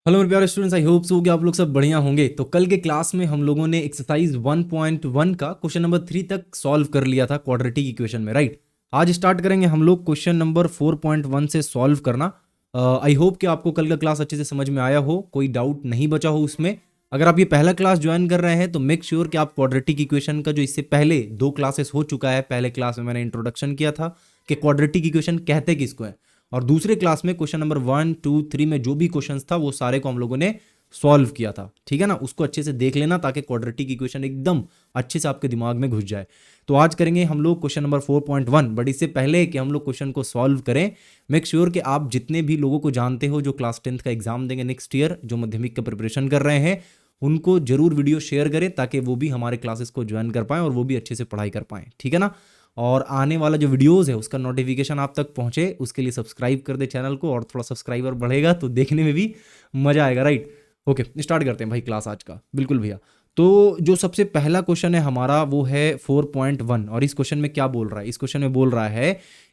Hello मेरे प्यारे students, I hope so कि आप लोग सब बढ़िया होंगे। तो कल के क्लास में हम लोगों ने एक्सरसाइज 1.1 का क्वेश्चन नंबर 3 तक सॉल्व कर लिया था क्वाड्रेटिक इक्वेशन में, राइट। आज स्टार्ट करेंगे हम लोग क्वेश्चन नंबर 4.1 से सॉल्व करना। आई होप कि आपको कल का क्लास अच्छे से समझ में आया हो, कोई डाउट नहीं बचा हो उसमें। अगर आप ये पहला क्लास ज्वाइन कर रहे हैं तो मेक श्योर कि आप क्वाड्रेटिक इक्वेशन का जो इससे पहले 2 क्लासेस हो चुका है, पहले क्लास में मैंने इंट्रोडक्शन किया था कि क्वाड्रेटिक इक्वेशन कहते किसको है, और दूसरे क्लास में क्वेश्चन नंबर 1, 2, 3 में जो भी क्वेश्चंस था वो सारे को हम लोगों ने सॉल्व किया था, ठीक है ना। उसको अच्छे से देख लेना ताकि क्वाड्रेटिक इक्वेशन एकदम अच्छे से आपके दिमाग में घुस जाए। तो आज करेंगे हम लोग क्वेश्चन नंबर 4.1। बट इससे पहले कि हम लोग क्वेश्चन को सॉल्व करें, मेक श्योर कि आप जितने भी लोगों को जानते हो जो क्लास 10th का एग्जाम देंगे नेक्स्ट ईयर, जो माध्यमिक का प्रिपरेशन कर रहे हैं, उनको जरूर वीडियो शेयर करें ताकि वो भी हमारे क्लासेस को ज्वाइन कर पाएं और वो भी अच्छे से पढ़ाई कर पाएं, ठीक है ना। और आने वाला जो वीडियोस है उसका नोटिफिकेशन आप तक पहुंचे उसके लिए सब्सक्राइब कर दे चैनल को, और थोड़ा सब्सक्राइबर बढ़ेगा तो देखने में भी मजा आएगा, राइट। ओके, स्टार्ट करते हैं भाई क्लास आज का, बिल्कुल भैया। तो जो सबसे पहला क्वेश्चन है हमारा वो है 4.1, और इस क्वेश्चन में क्या बोल रहा है, इस क्वेश्चन में बोल रहा है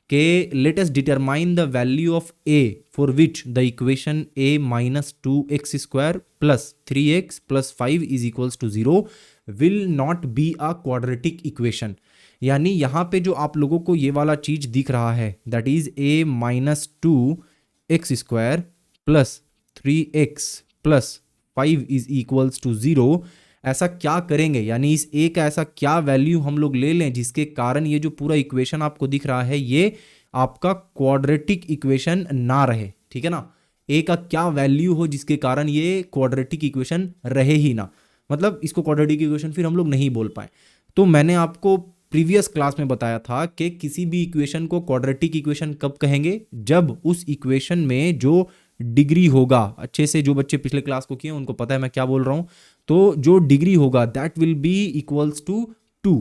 कि let us determine the value of a for which the equation a minus 2x² plus 3x plus 5 is equals to 0 will not be a quadratic equation. यानी यहाँ पे जो आप लोगों को ये वाला चीज दिख रहा है, that is a minus 2x² plus 3x plus 5 is equals to 0, ऐसा क्या करेंगे, यानी इस a का ऐसा क्या वैल्यू हम लोग ले लें जिसके कारण ये जो पूरा इक्वेशन आपको दिख रहा है ये आपका क्वाड्रेटिक इक्वेशन ना रहे, ठीक है ना। a का क्या वैल्यू हो जिसके कारण ये क्वाड्रेटिक इक्वेशन रहे ही ना, मतलब इसको क्वाड्रेटिक इक्वेशन फिर हम लोग नहीं बोल पाए। तो मैंने आपको प्रीवियस क्लास में बताया था कि किसी भी इक्वेशन को क्वाड्रेटिक इक्वेशन कब कहेंगे, जब उस इक्वेशन में जो डिग्री होगा, अच्छे से जो बच्चे पिछले क्लास को किए उनको पता है मैं क्या बोल रहा हूं, तो जो डिग्री होगा that will be equals to 2।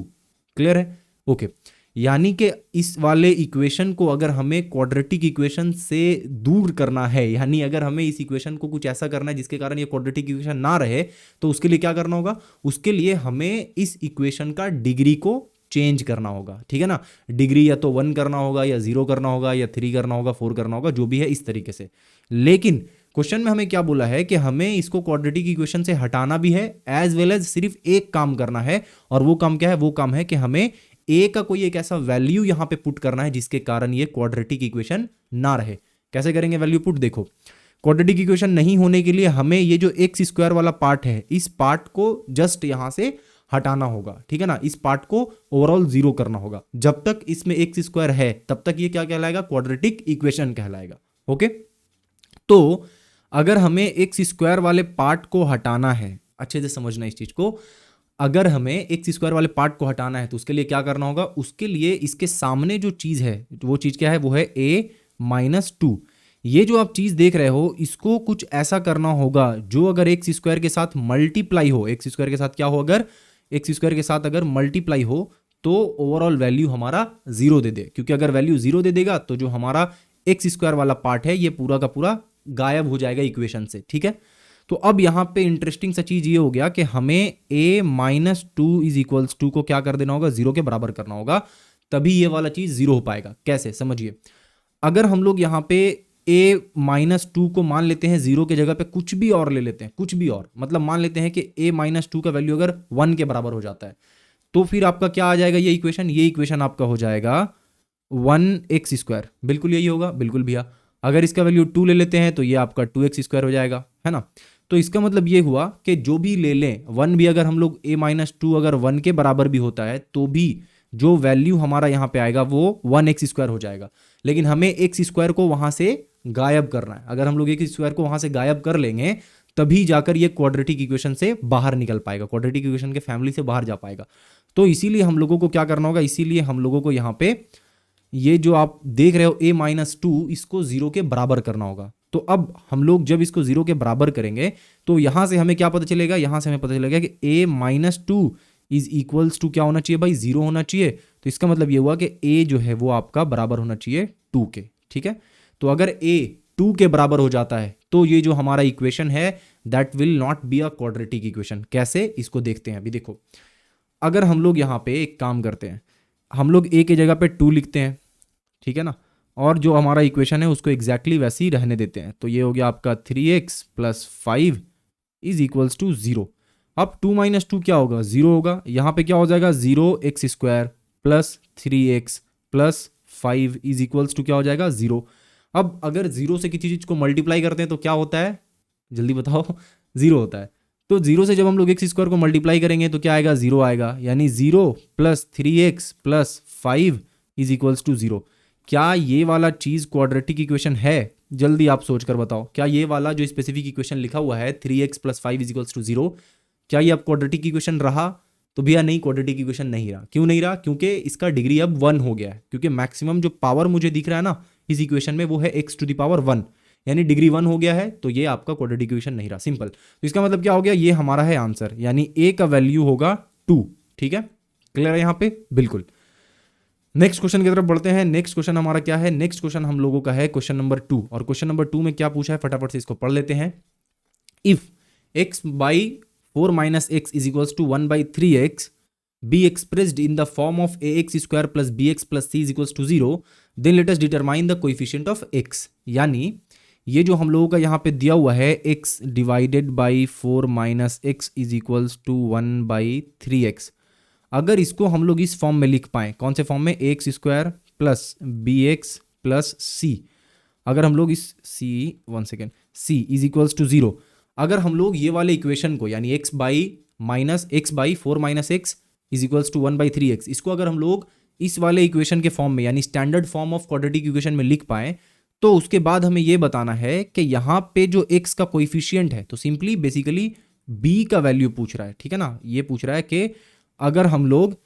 Clear है? ओके। यानी कि इस वाले इक्वेशन को अगर हमें क्वाड्रेटिक इक्वेशन से दूर करना है, यानी अगर हमें इस इक्वेशन को कुछ ऐसा करना है जिसके कारण ये क्वाड्रेटिक इक्वेशन ना रहे, तो उसके लिए क्या करना होगा, उसके लिए हमें इस इक्वेशन का डिग्री को चेंज करना होगा, ठीक है ना। डिग्री या तो 1 करना होगा या 0 करना होगा या 3 करना होगा, 4 करना होगा, जो भी है इस तरीके से। लेकिन क्वेश्चन में हमें क्या बोला है कि हमें इसको क्वाड्रेटिक इक्वेशन से हटाना भी है एज वेल एज सिर्फ एक काम करना है, और वो काम क्या है, वो काम है कि हमें ए का कोई एक ऐसा वैल्यू यहां पे पुट करना है जिसके कारण ये क्वाड्रेटिक इक्वेशन ना रहे। कैसे करेंगे वैल्यू पुट, देखो। क्वाड्रेटिक इक्वेशन नहीं होने के लिए हमें ये जो x² वाला पार्ट है इस पार्ट को जस्ट यहां से हटाना होगा, ठीक है ना। इस पार्ट को ओवरऑल 0 करना होगा। जब तक इसमें x² है तब तक ये क्या कहलाएगा, क्वाड्रेटिक इक्वेशन कहलाएगा। ओके। तो अगर हमें x² वाले पार्ट को हटाना है, अच्छे से समझना इस चीज को, अगर हमें x² वाले पार्ट को हटाना है तो उसके लिए क्या करना होगा, उसके लिए इसके सामने जो चीज है वो चीज क्या है, वो है a माइनस 2। ये जो आप चीज देख रहे हो इसको कुछ ऐसा करना होगा जो अगर x² के साथ मल्टीप्लाई हो, x² के साथ क्या हो, अगर x² के साथ अगर मल्टीप्लाई हो तो ओवरऑल वैल्यू हमारा 0 दे दे, क्योंकि अगर वैल्यू 0 दे देगा तो जो हमारा x² वाला पार्ट है ये पूरा का पूरा गायब हो जाएगा इक्वेशन से, ठीक है। तो अब यहां पे इंटरेस्टिंग सा चीज ये हो गया कि हमें a माइनस 2 इज इक्वल्स 2 को क्या कर देना होगा, 0 के बराबर करना होगा, तभी ये वाला चीज 0 हो पाएगा। कैसे, समझिए। अगर हम लोग यहाँ पे a माइनस 2 को मान लेते हैं 0 के जगह पे कुछ भी और ले लेते हैं, कुछ भी और, मतलब मान लेते हैं कि a माइनस 2 का वैल्यू अगर 1 के बराबर हो जाता है, तो फिर आपका क्या आ जाएगा, ये इक्वेशन आपका हो जाएगा 1x²। बिल्कुल यही होगा, बिल्कुल भैया। अगर इसका वैल्यू 2 ले लेते हैं तो ये आपका 2x² हो जाएगा, है ना। तो इसका मतलब ये हुआ कि जो भी ले लें, 1 भी अगर हम लोग a माइनस 2 अगर 1 के बराबर भी होता है तो भी जो वैल्यू हमारा यहाँ पे आएगा वो 1x² हो जाएगा। लेकिन हमें x² को वहां से गायब करना है। अगर हम लोग x² को वहां से गायब कर लेंगे तभी जाकर ये क्वाड्रेटिक इक्वेशन से बाहर निकल पाएगा, क्वाड्रेटिक इक्वेशन के फैमिली से बाहर जा पाएगा। तो इसीलिए हम लोगों को क्या करना होगा, इसीलिए हम लोगों को यहाँ पे ये जो आप देख रहे हो a माइनस 2 इसको 0 के बराबर करना होगा। तो अब हम लोग जब इसको 0 के बराबर करेंगे तो यहां से हमें क्या पता चलेगा, यहां से हमें पता चलेगा कि a minus 2 is equals to क्या होना चाहिए भाई, 0 होना चाहिए। तो इसका मतलब ये हुआ कि a जो है वो आपका बराबर होना चाहिए 2 के, ठीक है। तो अगर a 2 के बराबर हो जाता है तो ये जो हमारा इक्वेशन है that will not be a quadratic equation. कैसे, इसको देखते हैं अभी। देखो, अगर हम लोग यहाँ पे एक काम करते हैं, हम लोग a की जगह पे 2 लिखते हैं, ठीक है ना। और जो हमारा इक्वेशन है उसको एग्जैक्टली वैसे ही रहने देते हैं। तो ये हो गया आपका 3x plus 5 is equals to 0। अब 2 माइनस 2 क्या होगा, 0 होगा। यहाँ पे क्या हो जाएगा, 0x² plus 3x plus 5 is equals to क्या हो जाएगा, 0। अब अगर 0 से किसी चीज़ को मल्टीप्लाई करते हैं तो क्या होता है, जल्दी बताओ 0 होता है। तो 0 से जब हम लोग x² को मल्टीप्लाई करेंगे तो क्या आएगा, 0 आएगा। यानी 0 plus 3x plus 5 is equals to 0। क्या ये वाला चीज़ क्वाड्रेटिक इक्वेशन है, जल्दी आप सोच कर बताओ। क्या ये वाला जो स्पेसिफिक इक्वेशन लिखा हुआ है 3x plus 5 is equals to 0, क्या ये अब क्वाड्रेटिक इक्वेशन रहा? तो भैया नहीं, क्वाड्रेटिक इक्वेशन नहीं रहा। क्यों नहीं रहा? क्योंकि इसका डिग्री अब 1 हो गया है। क्योंकि मैक्सिमम जो पावर मुझे दिख रहा है ना इस इक्वेशन में वो है x⁻1, यानी डिग्री 1 हो गया है। तो ये आपका क्वाड्रेटिक इक्वेशन नहीं रहा, सिंपल। तो इसका मतलब क्या हो गया, ये हमारा है आंसर, यानी a का वैल्यू होगा 2। ठीक है, क्लियर है यहाँ पे, बिल्कुल। नेक्स्ट क्वेश्चन की तरफ बढ़ते हैं। नेक्स्ट क्वेश्चन हमारा क्या है, नेक्स्ट क्वेश्चन हम लोगों का है क्वेश्चन नंबर 2। और क्वेश्चन नंबर 2 में क्या पूछा है, फटाफट से इसको पढ़ लेते हैं। If x/4 - x is equals to 1/3x be expressed in the form of ax² plus bx plus c is equals to 0, then let us determine the coefficient of x। यानी ये जो हम लोगों का यहाँ पे दिया हुआ है x divided by 4 minus x is equals to 1/3x, अगर इसको हम लोग इस फॉर्म में लिख पाएँ, कौन से फॉर्म में, ax² plus bx plus c, अगर हम लोग इस c इज इक्वल्स टू 0, अगर हम लोग ये वाले इक्वेशन को यानी x/4 minus x is equals to 1/3x, इसको अगर हम लोग इस वाले इक्वेशन के फॉर्म में यानी standard form of quadratic equation में लिख पाएँ, तो उसके बाद हमें ये बताना है कि यहाँ पे जो x का कोएफिशिएंट है, तो सिंपली बेसिकली b का वैल्यू पूछ रहा है। ठीक है ना, ये पूछ रहा है कि अगर हम लोग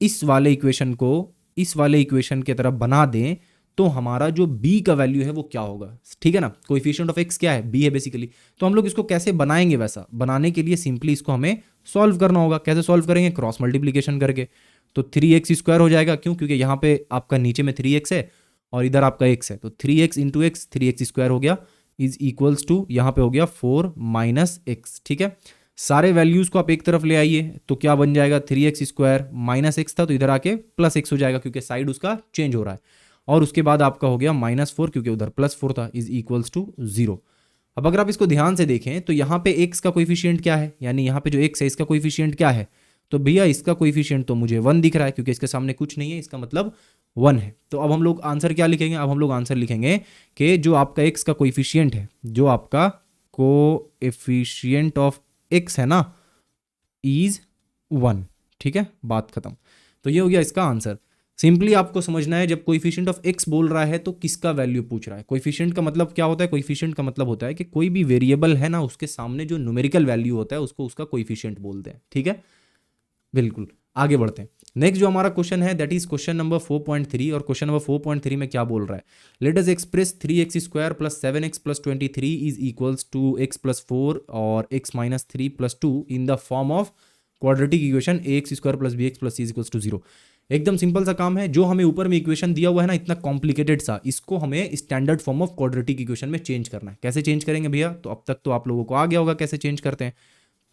इस वाले इक्वेशन को इस वाले इक्वेशन की तरफ बना दें तो हमारा जो b का वैल्यू है वो क्या होगा। ठीक है ना, कोएफिशिएंट ऑफ x क्या है, b है बेसिकली। तो हम लोग इसको कैसे बनाएंगे, वैसा बनाने के लिए सिंपली इसको हमें सॉल्व करना होगा। कैसे सॉल्व करेंगे, क्रॉस मल्टीप्लीकेशन करके। तो 3x² हो जाएगा, क्यों, क्योंकि यहाँ पे आपका नीचे में 3x है और इधर आपका x है, तो 3x इंटू एक्स 3x² हो गया इज इक्वल्स टू यहाँ पे हो गया 4 माइनस एक्स। ठीक है, सारे वैल्यूज को आप एक तरफ ले आइए तो क्या बन जाएगा, 3x² माइनस एक्स था तो इधर आके प्लस एक्स हो जाएगा क्योंकि साइड उसका चेंज हो रहा है। और उसके बाद आपका हो गया -4 क्योंकि उधर +4 था इज इक्वल्स टू 0। अब अगर आप इसको ध्यान से देखें तो यहाँ पे x का कोएफिशिएंट क्या है, यानी यहाँ पे जो x है इसका कोएफिशिएंट क्या है, तो भैया इसका कोएफिशिएंट तो मुझे 1 दिख रहा है क्योंकि इसके सामने कुछ नहीं है, इसका मतलब 1 है। तो अब हम लोग आंसर क्या लिखेंगे, अब हम लोग आंसर लिखेंगे कि जो आपका x का कोएफिशिएंट है, जो आपका कोएफिशिएंट ऑफ x है ना, इज 1। ठीक है, बात खत्म। तो ये हो गया इसका आंसर। सिंपली आपको समझना है जब कोएफिशिएंट ऑफ x बोल रहा है तो किसका वैल्यू पूछ रहा है। कोएफिशिएंट का मतलब क्या होता है, कोएफिशिएंट का मतलब होता है कि कोई भी वेरिएबल है ना उसके सामने जो न्यूमेरिकल वैल्यू होता है उसको उसका कोएफिशिएंट बोलते हैं। ठीक है, बिल्कुल। आगे बढ़ते हैं। नेक्स्ट जो हमारा क्वेश्चन है दैट इज क्वेश्चन नंबर 4.3। और क्वेश्चन नंबर 4.3 में क्या बोल रहा है, let us express 3x² plus 7x plus 23 is equals to x plus 4 और x minus 3 plus 2 in the form of quadratic equation ax² plus bx plus c is equals to 0। एकदम simple सा काम है, जो हमें ऊपर में इक्वेशन दिया हुआ है ना इतना कॉम्प्लिकेटेड सा, इसको हमें standard form of quadratic equation में चेंज करना है। कैसे चेंज करेंगे भैया, तो अब तक तो आप लोगों को आ गया होगा कैसे चेंज करते हैं।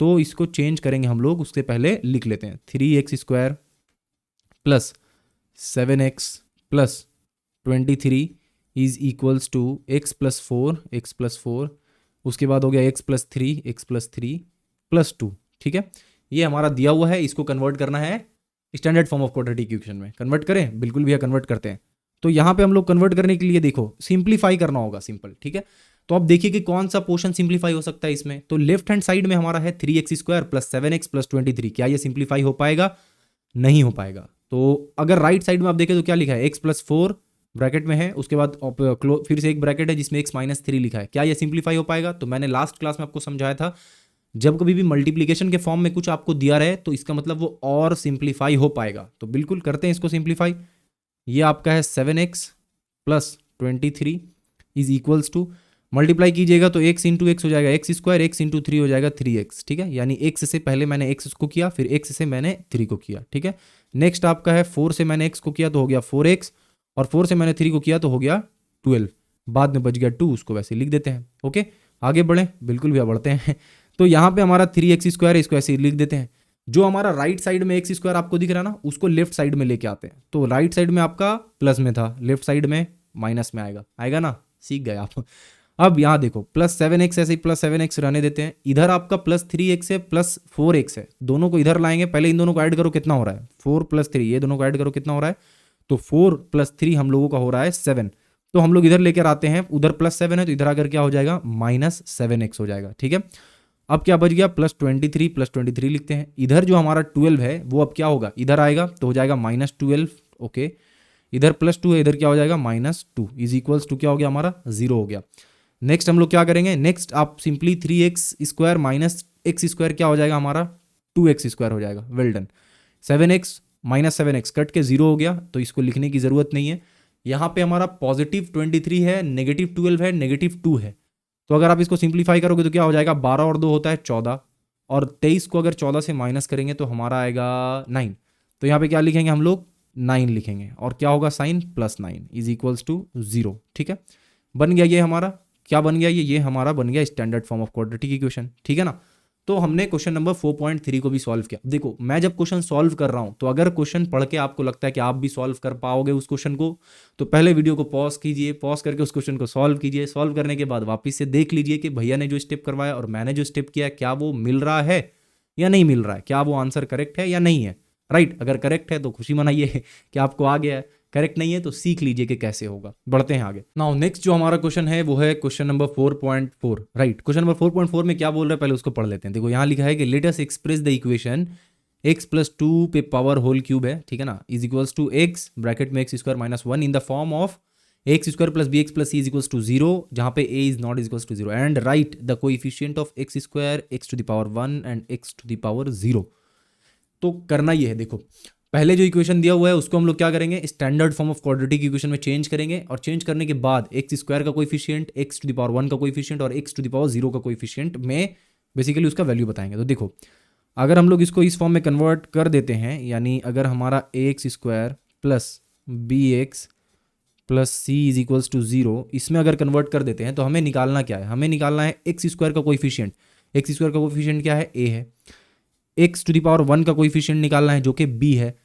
तो इसको चेंज करेंगे हम लोग, उससे पहले लिख लेते हैं 3x² plus 7x plus 23 is equals to x plus 4 उसके बाद हो गया x प्लस 3 प्लस 2। ठीक है, ये हमारा दिया हुआ है, इसको कन्वर्ट करना है standard form of quadratic equation में। कन्वर्ट करें, बिल्कुल भैया कन्वर्ट करते हैं। तो यहाँ पे हम लोग कन्वर्ट करने के लिए देखो सिंप्लीफाई करना होगा, सिंपल। ठीक है, तो अब देखिए कि कौन सा पोर्शन सिंप्लीफाई हो सकता है इसमें। तो लेफ्ट हैंड साइड में हमारा है 3x² प्लस 7x प्लस 23, क्या ये सिंप्लीफाई हो पाएगा, नहीं हो पाएगा। तो अगर राइट साइड में आप देखें तो क्या लिखा है, x प्लस 4 ब्रैकेट में है, उसके बाद फिर से एक ब्रैकेट है जिसमें x माइनस 3 लिखा है, क्या ये सिंप्लीफाई हो पाएगा। तो मैंने लास्ट क्लास में आपको समझाया था जब कभी भी मल्टीप्लिकेशन के फॉर्म में कुछ आपको दिया रहे तो इसका मतलब वो और सिंप्लीफाई हो पाएगा। तो बिल्कुल करते हैं इसको सिंप्लीफाई। ये आपका है 7x plus 23 is equals to, multiply कीजिएगा तो x इंटू एक्स हो जाएगा x², x इंटू 3 हो जाएगा 3x। ठीक है, यानी x से पहले मैंने x को किया, फिर x से मैंने 3 को किया। ठीक है, नेक्स्ट आपका है 4 से मैंने x को किया तो हो गया 4x, और 4 से मैंने 3 को किया तो हो गया 12, बाद में बच गया 2, उसको वैसे लिख देते हैं। ओके, आगे बढ़ें, बिल्कुल भैया बढ़ते हैं। तो यहाँ पे हमारा 3x² है, इसको ऐसे लिख देते हैं। जो हमारा राइट साइड में x² आपको दिख रहा है ना, उसको लेफ्ट साइड में लेके आते हैं। तो राइट साइड में आपका प्लस में था, लेफ्ट साइड में माइनस में आएगा, आएगा ना, सीख गए आप। अब यहाँ देखो +7x ऐसे ही +7x रहने देते हैं, इधर आपका +3x है +4x है, दोनों को इधर लाएंगे, पहले इन दोनों को ऐड करो कितना हो रहा है 4 + 3, ये दोनों को ऐड करो कितना हो रहा है, तो 4 + 3 हम लोगों का हो रहा है 7, तो हम लोग इधर लेकर आते हैं, उधर +7 है तो इधर आकर क्या हो जाएगा -7x हो जाएगा, ठीक है। अब क्या बच गया +23 लिखते हैं, इधर जो हमारा 12 है वो अब क्या होगा, इधर आएगा तो हो जाएगा -12, ओके, इधर +2 है, इधर क्या हो जाएगा -2 इज इक्वल्स टू क्या हो गया हमारा 0 हो गया। नेक्स्ट हम लोग क्या करेंगे, नेक्स्ट आप सिंपली 3x² - x² क्या हो जाएगा हमारा 2x² हो जाएगा, well done. 7x - 7x cut के 0 हो गया, तो इसको लिखने की ज़रूरत नहीं है। यहाँ पे हमारा +23 है, -12 है, -2 है, तो अगर आप इसको सिंप्लीफाई करोगे तो क्या हो जाएगा 12 और 2 होता है 14, और 23 को अगर 14 से माइनस करेंगे तो हमारा आएगा 9, तो यहाँ पे क्या लिखेंगे हम लोग 9 लिखेंगे, और क्या होगा साइन +9 इज इक्वल्स टू 0, ठीक है। बन गया ये हमारा, क्या बन गया ये हमारा बन गया standard form of quadratic equation, ठीक है ना। तो हमने क्वेश्चन नंबर 4.3 को भी सॉल्व किया। देखो मैं जब क्वेश्चन सॉल्व कर रहा हूं, तो अगर क्वेश्चन पढ़ के आपको लगता है कि आप भी सॉल्व कर पाओगे उस क्वेश्चन को, तो पहले वीडियो को पॉज कीजिए, पॉज करके उस क्वेश्चन को सॉल्व कीजिए, सॉल्व करने के बाद वापस से देख लीजिए कि भैया ने जो स्टेप करवाया और मैंने जो स्टेप किया क्या वो मिल रहा है या नहीं मिल रहा है, क्या वो आंसर करेक्ट है या नहीं है, राइट। अगर करेक्ट है तो खुशी मनाइए कि आपको आ गया है, करेक्ट नहीं है तो सीख लीजिए कि कैसे होगा। बढ़ते हैं आगे। नाउ नेक्स्ट जो हमारा क्वेश्चन है वो है question number 4.4, right. Question number 4.4 में क्या बोल रहा है पहले उसको पढ़ लेते हैं। देखो यहाँ लिखा है कि let us express the equation x + 2 पे पावर होल क्यूब है, ठीक है ना, is equals to x bracket में x² - 1 in the form of x² + bx + c is equals to 0, जहाँ पे a is not equals to 0 and right the coefficient of x², x⁻1 and x⁻0। तो करना ये है, देखो पहले जो इक्वेशन दिया हुआ है उसको हम लोग क्या करेंगे standard form of quadratic equation में चेंज करेंगे, और चेंज करने के बाद x² का कोएफिशिएंट, x⁻1 का कोएफिशिएंट और x⁻0 का कोएफिशिएंट में बेसिकली उसका वैल्यू बताएंगे। तो देखो अगर हम लोग इसको इस फॉर्म में कन्वर्ट कर देते हैं, यानी अगर हमारा ax² + bx + c is equals to 0, इसमें अगर कन्वर्ट कर देते हैं तो हमें निकालना क्या है, हमें निकालना है x² का कोएफिशिएंट। x² का कोएफिशिएंट क्या है, a है। x⁻1 का कोएफिशिएंट निकालना है जो कि b है,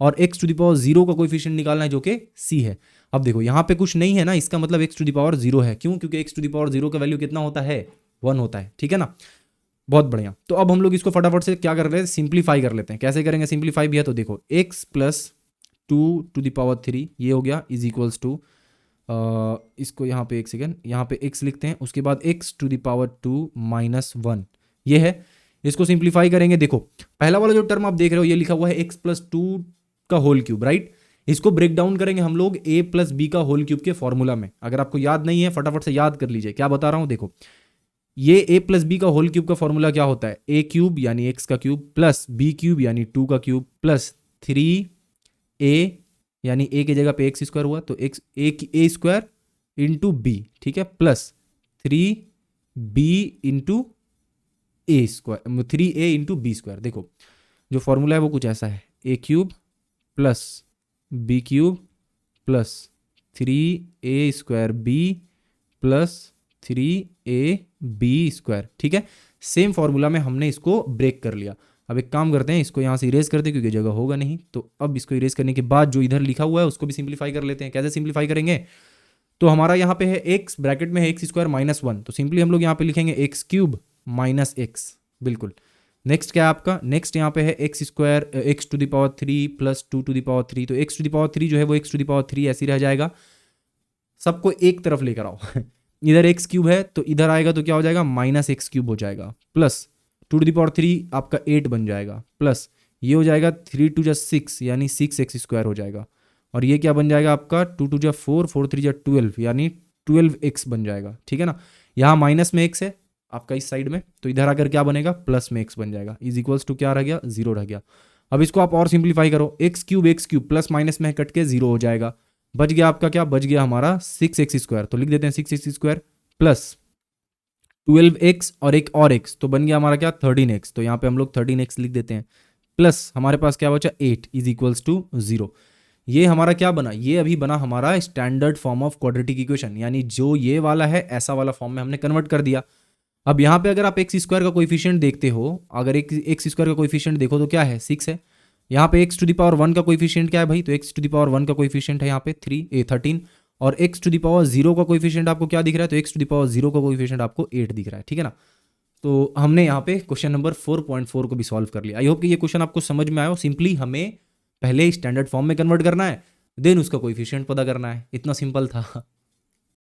और x⁻0 का कोएफिशिएंट निकालना है जो कि c है। अब देखो यहाँ पे कुछ नहीं है ना, इसका मतलब x⁻0 है, क्यों, क्योंकि x⁻0 का वैल्यू कितना होता है 1 होता है, ठीक है ना। बहुत बढ़िया। तो अब हम लोग इसको फटाफट से क्या कर रहे हैं सिंप्लीफाई कर लेते हैं। कैसे करेंगे सिंप्लीफाई भैया, तो देखो x + 2⁻3 ये हो गया इज इक्वल्स टू, इसको यहाँ पे एक सेकेंड, यहाँ पे x लिखते हैं, उसके बाद x⁻2 - 1 ये है। इसको सिंप्लीफाई करेंगे, देखो पहला वाला जो टर्म आप देख रहे हो ये लिखा हुआ है x + 2 का होल क्यूब, राइट। इसको ब्रेक डाउन करेंगे हम लोग a + b का होल क्यूब के फॉर्मूला में। अगर आपको याद नहीं है फटाफट से याद कर लीजिए क्या बता रहा हूँ। देखो ये a + b का होल क्यूब का फॉर्मूला क्या होता है, a³ यानी x का क्यूब + b³ यानी 2 का क्यूब + 3a यानी a की जगह पे x² हुआ तो a² × b, ठीक है, + 3b × a² 3a × b²। देखो जो फॉर्मूला है वो कुछ ऐसा है, a³ + b³ + 3a² b + 3ab², ठीक है। सेम फॉर्मूला में हमने इसको ब्रेक कर लिया। अब एक काम करते हैं, इसको यहाँ से इरेज करते हैं क्योंकि जगह होगा नहीं, तो अब इसको इरेज करने के बाद जो इधर लिखा हुआ है उसको भी सिंप्लीफाई कर लेते हैं। कैसे सिंप्लीफाई करेंगे, तो हमारा यहाँ पे है x ब्रैकेट में है x² - 1, तो सिंपली हम लोग यहाँ पे लिखेंगे x³ - x, बिल्कुल। नेक्स्ट क्या है आपका, नेक्स्ट यहाँ पे है x² x⁻3 + 2⁻3, तो x⁻3 जो है वो x⁻3 ऐसे ही रह जाएगा। सबको एक तरफ लेकर आओ इधर x³ है तो इधर आएगा तो क्या हो जाएगा -x³ हो जाएगा, प्लस 2⁻3 आपका 8 बन जाएगा, प्लस ये हो जाएगा 3 × 6 यानी 6x² हो जाएगा, और ये क्या बन जाएगा आपका 2 × 4 4 × 12 यानी 12x बन जाएगा, ठीक है ना। यहाँ माइनस में x है आपका इस साइड में, तो इधर आकर क्या बनेगा प्लस में x बन जाएगा, इज इक्वल्स टू क्या रह गया 0 रह गया। अब इसको आप और सिंप्लीफाई करो, x³ प्लस माइनस में कट के 0 हो जाएगा, बच गया आपका क्या, बच गया हमारा 6x², तो लिख देते हैं 6x² प्लस 12x और एक और x, तो बन गया हमारा क्या 13x, तो यहाँ पे हम लोग 13x लिख देते हैं, प्लस हमारे पास क्या बचा 8 इज इक्वल्स टू 0। ये हमारा क्या बना, ये अभी बना हमारा standard form of quadratic equation, यानी जो ये वाला है ऐसा वाला फॉर्म में हमने कन्वर्ट कर दिया। अब यहाँ पे अगर आप x² का कोएफिशिएंट देखते हो, अगर एक x² का कोएफिशिएंट देखो तो क्या है 6 है। यहाँ पे x⁻1 का कोएफिशिएंट क्या है भाई, तो x⁻1 का कोएफिशिएंट है यहाँ पे 13, और एक्स टू द पावर 0 का कोएफिशिएंट आपको क्या दिख रहा है, तो एक्स टू द पावर 0 का कोएफिशिएंट आपको 8 दिख रहा है, ठीक है ना। तो हमने यहाँ पे क्वेश्चन नंबर 4.4 को भी सॉल्व कर लिया। आई होप कि ये क्वेश्चन आपको समझ में आया हो। सिंपली हमें पहले स्टैंडर्ड फॉर्म में कन्वर्ट करना है, देन उसका कोएफिशिएंट पता करना है, इतना सिंपल था।